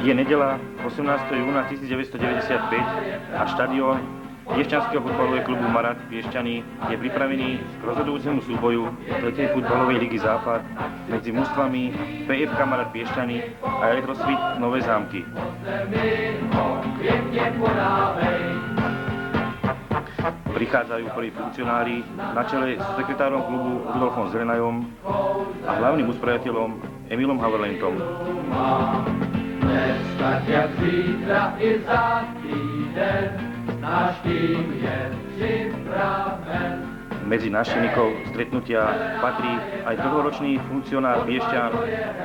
Je nedeľa 18. júna 1995 a štadión Piešťanského futbalového klubu Marat Piešťany je pripravený k rozhodujúcemu súboju 3. futbalovej ligy Západ medzi mužstvami PFK Marat Piešťany a Elektrosvit Nové Zámky. Prichádzajú prví funkcionári na čele s sekretárom klubu Rudolfom Zelenajom a hlavným usprajateľom Emilom Haverlentom. Dnes tak jak zítra i za týden, náš tým je připraven. Medzi návštevníkov stretnutia patrí aj dlhoročný funkcionár Piešťan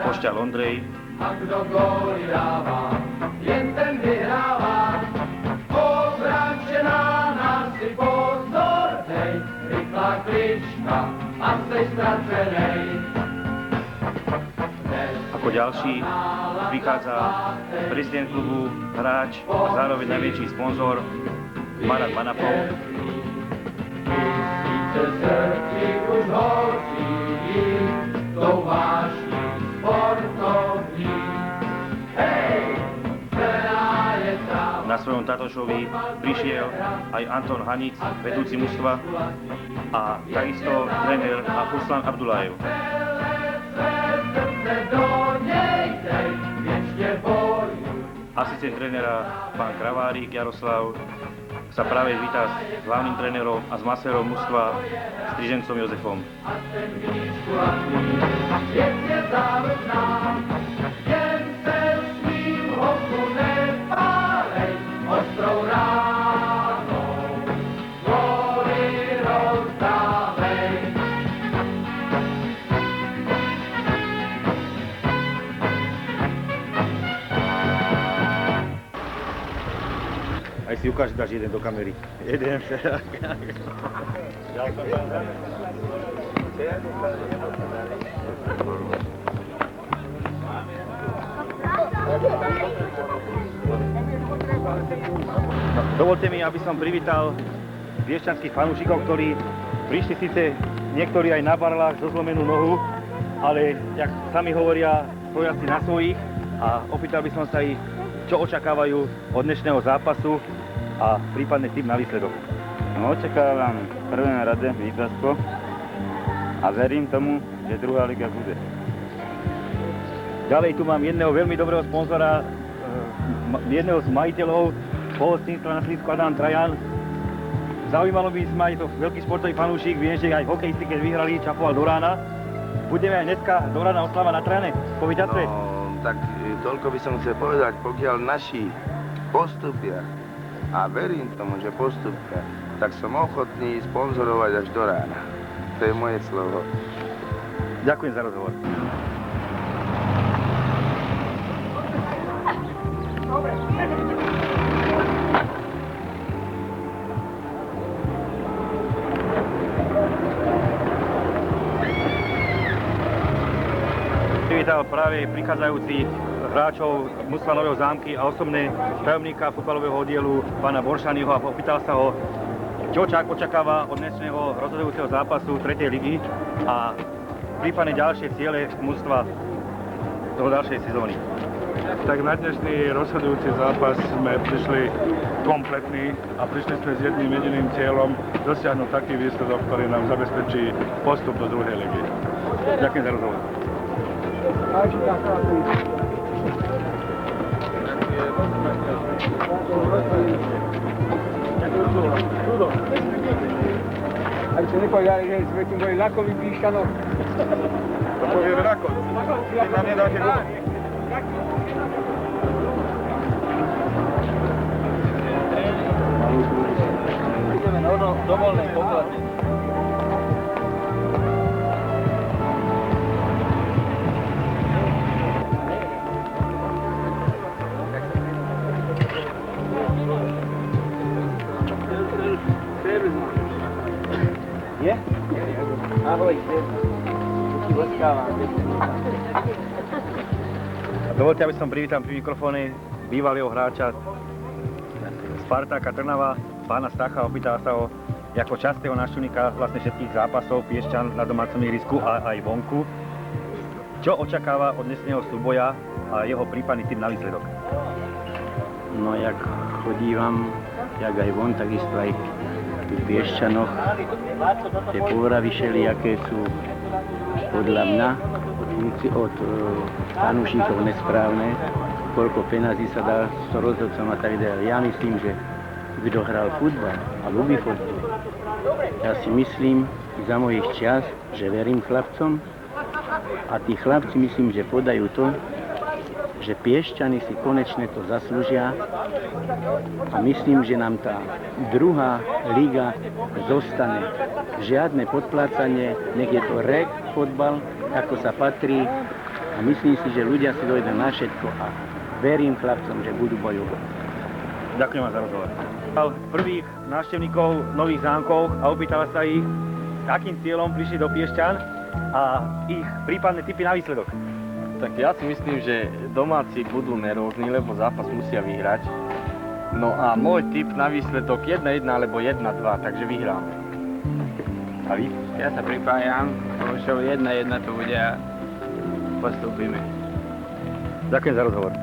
Pošťal Ondrej. A kdo góly dává, jen ten vyhrává. Obránče na nás si pozor dej, rychlá klička a stej ztracenej. Ako ďalší prichádza prezident klubu, hráč a zároveň najväčší sponzor Marat Manapov. Tisíce srdcí už hoří, tou vášní sportovní. Hej, zelená je tráva. Na svojom tatošovi prišiel aj Anton Hanic, vedúci mužstva, a takisto tréner Ruslan Abdullajev. Asistent trénera pán Kravárik Jaroslav sa práve víta s hlavným trénerom a s masérom mužstva Strižencom Jozefom. Aj si ukáž, dáš jeden do kamery. Jeden. Dovolte mi, aby som privítal piešťanských fanúšikov, ktorí prišli síce niektorí aj na barlách zo zlomenú nohu, ale, jak sami hovoria, stoja si na svojich, a opýtal by som sa ich, čo očakávajú od dnešného zápasu a prípadne tip na výsledok. No, očakávam v prvom rade víťazstvo a verím tomu, že druhá liga bude. Ďalej tu mám jedného veľmi dobrého sponzora, jedného z majiteľov pohostinstva na Slísku, Adam Trajan. Zaujímalo by ma, je to veľký športový fanúšik, viem, že aj hokejisti, keď vyhrali, čapoval do rána. Budeme aj dneska do rána oslava na Trajane po víťazstve? No, tak toľko by som chcel povedať, pokiaľ naši postupia, a verím tomu, že postupia, tak som ochotný sponzorovať až do rána. To je moje slovo. Ďakujem za rozhovor. Privítal práve prichádzajúcich hráčov mužstva Nového Zámky a osobné tajomníka futbalového oddielu pána Boršanyho a opýtal sa ho, čo očakáva od dnešného rozhodujúceho zápasu 3. ligy a prípadne ďalšie ciele mužstva do ďalšej sezóny. Tak na dnešný rozhodujúci zápas sme prišli kompletní a prišli sme s jedným jediným cieľom dosiahnuť taký výsledok, ktorý nám zabezpečí postup do druhej ligy. Ďakujem za rozhovor. Aby ste nepovedali, že sme tým boli lakoví Píšťanov. To povieme Rakov. Ty nám nedáte gól. Ideme na dovoľnej pokladne. Je? Ahoj, Dovolte, aby som privítal pri mikrofóne bývalého hráča Spartáka Trnava, pána Stacha. Opýtal sa ho ako častého návštevníka vlastne všetkých zápasov Piešťan na domácom ihrisku a aj vonku. Čo očakáva od dnešného súboja a jeho prípadný tým na výsledok? No jak chodívam, jak aj von, takisto aj v Piešťanoch. Tie pôravy všelijaké sú podľa mňa od fanúšikov nesprávne. Koľko peňazí sa dá s rozhodcom a tak ďalej. Ja myslím, že kto hral futbal a ľubí futbal, ja si myslím za mojich čas, že verím chlapcom a tí chlapci myslím, že podajú to, že Piešťany si konečne to zaslúžia a myslím, že nám tá druhá liga zostane. Žiadne podplácanie, nech je to rek fotbal, ako sa patrí a myslím si, že ľudia si dojdu na všetko a verím chlapcom, že budú bojovať. Ďakujem vám za rozhovor. Prvých návštevníkov Nových Zámkov a opýtala sa ich, akým cieľom prišli do Piešťan a ich prípadné tipy na výsledok. Tak ja si myslím, že domáci budú neróžni, lebo zápas musia vyhrať. No a môj tip na výsledok 1-1 alebo 1-2, takže vyhráme. A vy? Ja sa pripájam, že 1-1 to bude a postúpime. Ďakujem za rozhovor.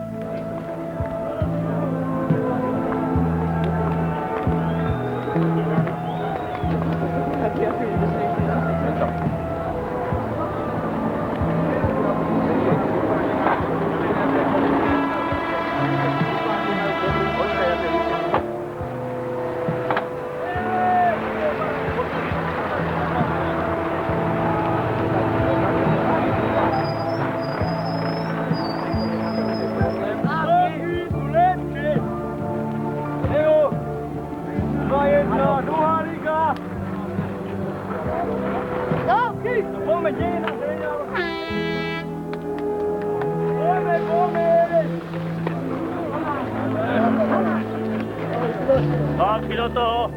Války do toho!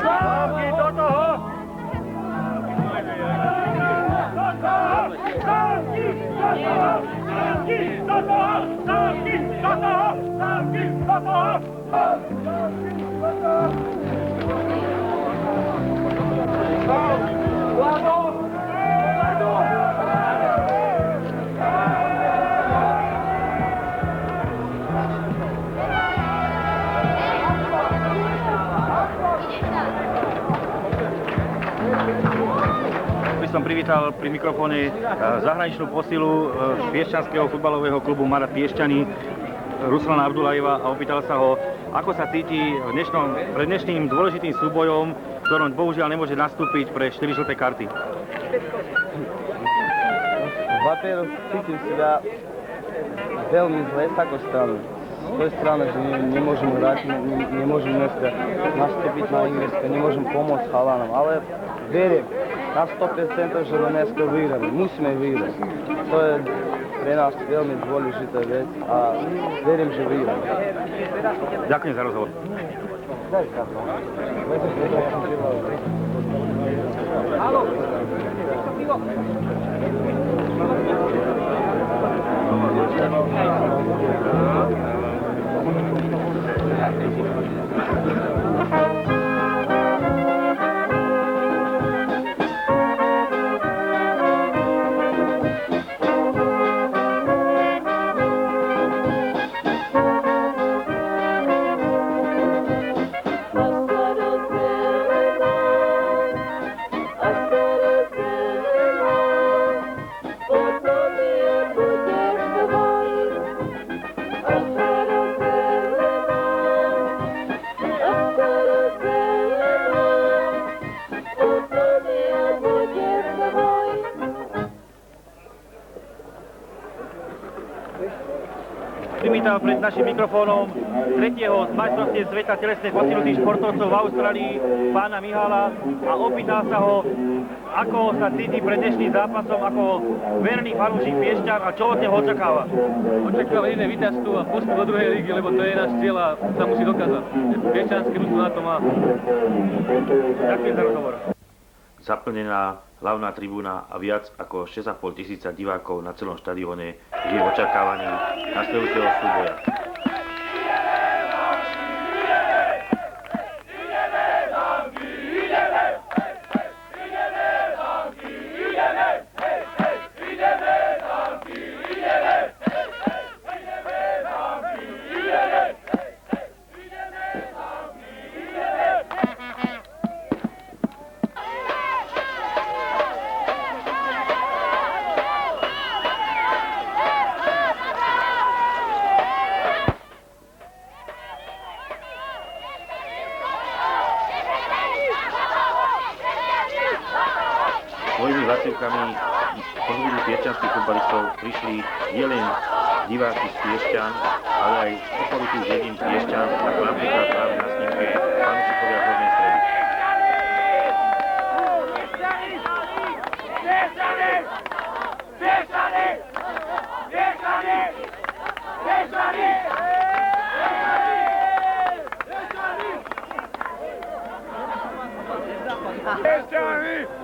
Války do toho! Som privítal pri mikrofóne zahraničnú posilu piešťanského futbalového klubu Marat Piešťany Ruslana Abdulajeva a opýtal sa ho, ako sa cíti pred dnešným dôležitým súbojom, v ktorom bohužiaľ nemôže nastúpiť pre 4 žlté karty. Vater, cítim себя veľmi zle s takou stranou. Z tej strany, že nemôžem hrať, nemôžem dneska nastúpiť na ihrisko, nemôžem pomôcť chalanom, ale verím na 100%, že dneska vyhráme, musíme vyhrať. To je pre nás veľmi dôležitá vec a verím, že vyhráme. Ďakujem za rozhovor. Privítal pred našim mikrofónom tretieho z majstrovstiev sveta telesnej postihnutých športovcov v Austrálii, pána Mihala, a opýtal sa ho, ako sa cíti pred dnešným zápasom ako verný fanúšik Piešťan a čo od neho očakáva. Očakáva iné víťazstvo a postup do druhej lígy, lebo to je náš cieľ a sa musí dokázať. Piešťanské mužstvo na to má. Ďakujem za rozhovor. zaplnená hlavná tribúna a viac ako 6,5 tisíca divákov na celom štadióne je v očakávaní nasledujúceho súboja. Svojimi hlasivkami pozbudiť piešťanských futbalistov prišli nielen diváci z Piešťan, ale aj okolitých dedín Piešťan, ako napríklad práve na snímke fanúšikovia Hornej Stredy.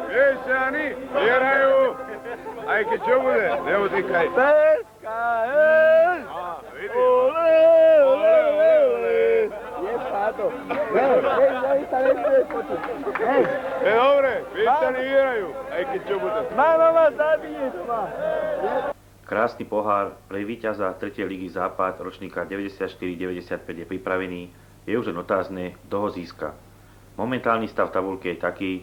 Piešťani, vyhrajú, aj keď čo bude, neutýkaj. PSKL! Ole, ole, ole, ole! Je to. Hej, sa nechceš počuť. Hej! Je dobre, Piešťani vyhrajú, aj keď čo bude. Mama ma zabije doma. Krásny pohár pre víťaza 3. ligy Západ ročníka 94-95 je pripravený, je už len otázne, kto ho získa. Momentálny stav tabuľky je taký,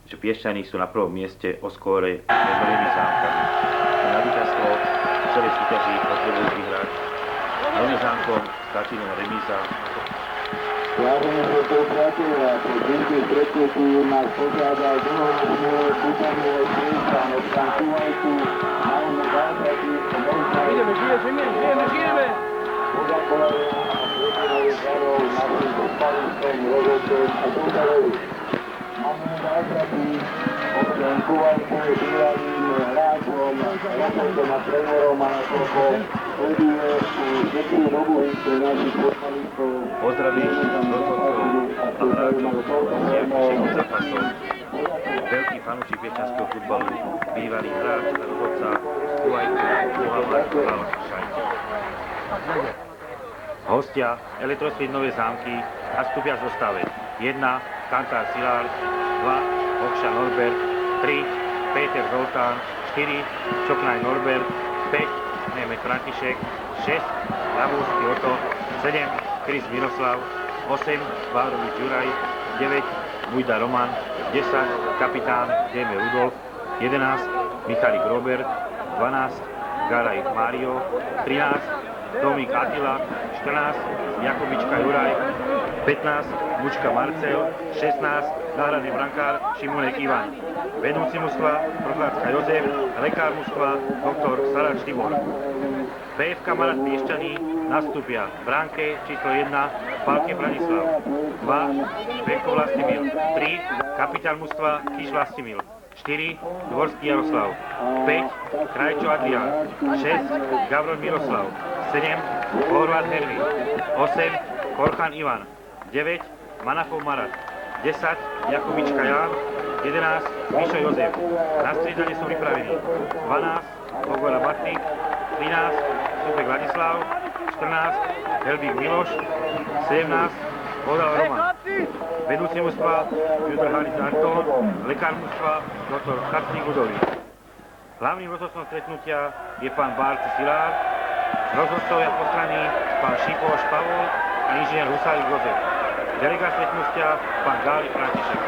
že Piešťani sú na prvom mieste o skóre 1 zámkami. Na víťazstvo v celej súťaži potrebujú vyhrať Novým Zámkom s Katínom remíza. Vážení priatelia, po 23. nás požiadal dlhoročnú súťažnú Piešťan od Kuvajtu. Máme zásadí, Žijeme! poďakovali a pripravili zdarov našim futbalistom, rozhodcom a súťažovi. Máme zásadí, občan Kuvajtu je bývalým hráčom, rozhodcom a trénerom a nakoľko sleduje už nejakú dobu ešte našich futbalistov. Pozdraví rozhodcov a hráčov všetkých zápasov. Veľký fanúšik piešťanského futbalu, bývalý hráč a rozhodca Kuvajtu Muhammad Al-Šajt. Hostia Elektrosvit Nové Zámky nastúpia v zostave 1. Kantar Szilárd, 2. Okša Norbert, 3. Péter Zoltán, 4. Čoknaj Norbert, 5. Nemet František, 6. Lavúrsky Oto, 7. Kris Miroslav, 8. Vávrovič Juraj, 9. Bujda Roman, 10. Kapitán Deme Rudolf, 11. Michalik Robert, 12. Garaj Mário, 13. Tomík Attila, 14. Jakobička Juraj, 15. Bučka Marcel, 16. Náhradný brankár Šimonek Ivan. Vedúci mužstva Prochádzka Jozef, lekár mužstva doktor Sarač Tibor. PFK Marat Piešťany nastúpia v bránke číslo 1 Palke Branislav, 2. Špekko Vlastimil, 3. Kapitán mužstva Kiš Vlastimil, 4. Dvorský Jaroslav, 5. Krajčo Adrián, 6. Gavron Miroslav, 7. Horváth Hervin, 8. Korchan Ivan, 9. Manafov Marat, 10. Jakubička Ján, 11. Mišo Jozef. Na striedanie sú pripravení 12. Bogora Matnik, 13. Supek Ladislav, 14. Helvík Miloš, 17. Bodal Roman. Vedúci mužstva Judor Haris Anton, lekár mužstva doktor Kacník Udový. Hlavným rozhodcom stretnutia je pán Bárci Szilárd, rozhodcovia po strane pán Šipoš Pavol a inžinier Husárik Jozef. Delegát stretnutia pán Gálik František.